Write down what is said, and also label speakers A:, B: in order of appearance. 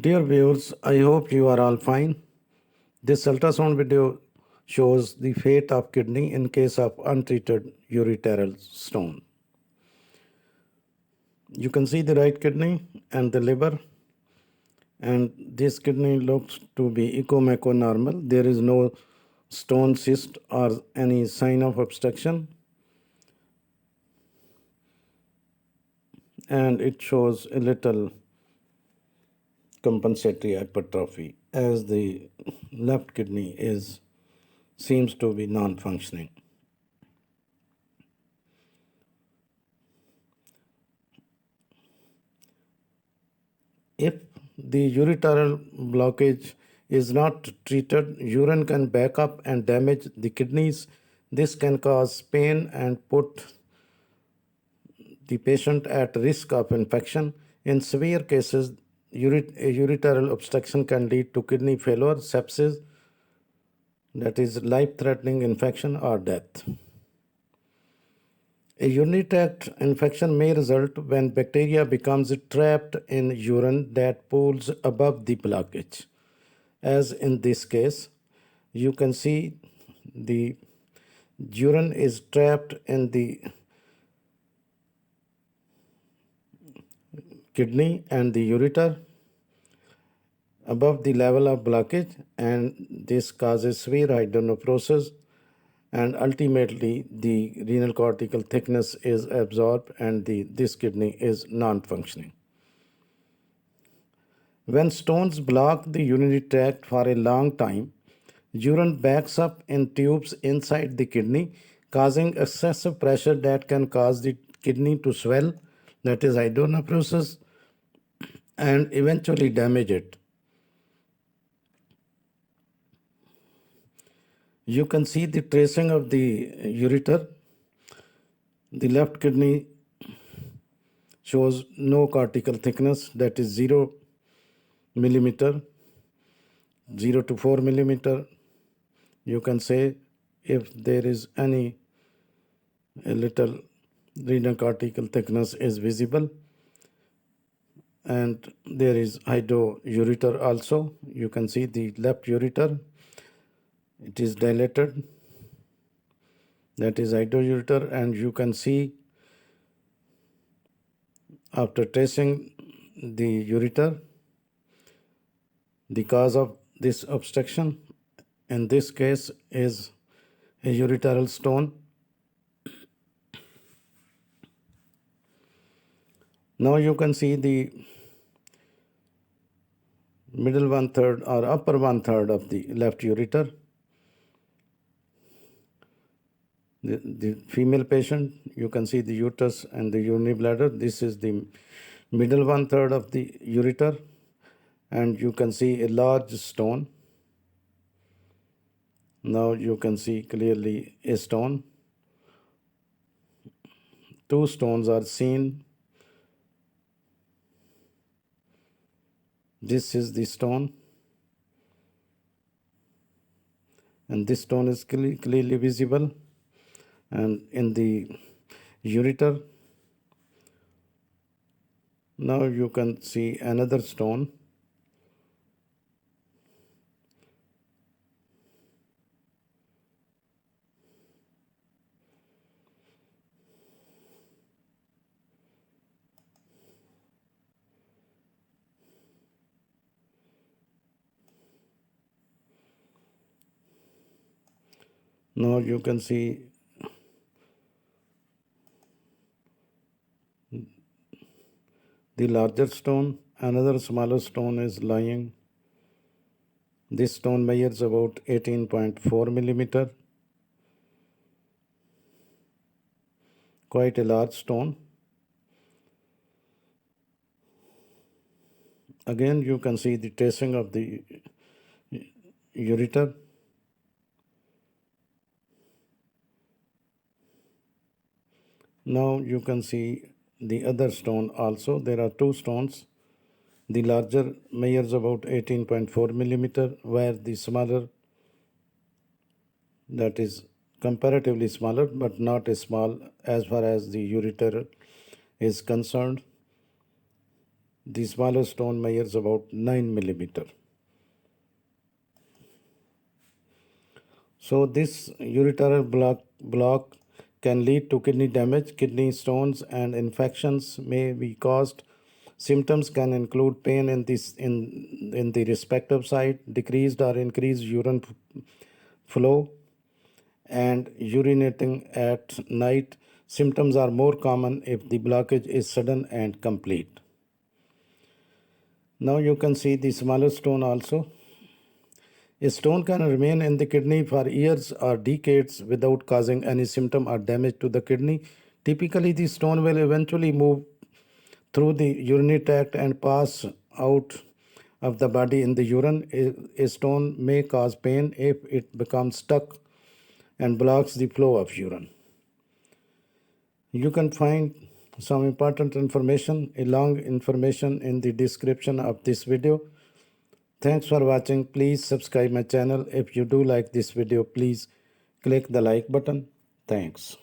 A: Dear viewers, I hope you are all fine. This ultrasound video shows the fate of kidney in case of untreated ureteral stone. You can see the right kidney and the liver, and this kidney looks to be echo-mecho normal. There is no stone cyst or any sign of obstruction, and it shows a little compensatory hypertrophy as the left kidney seems to be non-functioning. If the ureteral blockage is not treated, urine can back up and damage the kidneys. This can cause pain and put the patient at risk of infection. In severe cases, ureteral obstruction can lead to kidney failure, sepsis, that is life-threatening infection, or death. A urinary tract infection may result when bacteria becomes trapped in urine that pools above the blockage. As in this case, you can see the urine is trapped in the kidney and the ureter above the level of blockage, and this causes severe hydronephrosis, and ultimately the renal cortical thickness is absorbed and this kidney is non-functioning. When stones block the urinary tract for a long time, urine backs up in tubes inside the kidney, causing excessive pressure that can cause the kidney to swell, that is hydronephrosis, and eventually damage it. You can see the tracing of the ureter. The left kidney shows no cortical thickness, that is 0 millimeter, 0 to 4 millimeter. You can say if there is a little renal cortical thickness is visible, and there is hydroureter also. You can see the left ureter, it is dilated, that is hydroureter, and you can see after tracing the ureter the cause of this obstruction in this case is a ureteral stone. Now you can see the middle 1/3 or upper 1/3 of the left ureter. The female patient, you can see the uterus and the urinary bladder. This is the middle 1/3 of the ureter, and you can see a large stone. Now you can see clearly a stone. Two stones are seen. This is the stone, and this stone is clearly visible. And in the ureter, now you can see another stone. Now you can see the larger stone. Another smaller stone is lying. This stone measures about 18.4 millimeter. Quite a large stone. Again, you can see the tracing of the ureter. Now you can see the other stone also. There are two stones. The larger measures about 18.4 millimeter, where the smaller, that is comparatively smaller, but not as small as far as the ureter is concerned. The smallest stone measures about 9 millimeter. So this ureteral block can lead to kidney damage. Kidney stones and infections may be caused. Symptoms can include pain in the respective site, decreased or increased urine flow, and urinating at night. Symptoms are more common if the blockage is sudden and complete. Now you can see the smaller stone also. A stone can remain in the kidney for years or decades without causing any symptom or damage to the kidney. Typically, the stone will eventually move through the urinary tract and pass out of the body in the urine. A stone may cause pain if it becomes stuck and blocks the flow of urine. You can find some important information, a long information in the description of this video. Thanks for watching. Please subscribe my channel. If you do like this video, please click the like button. Thanks.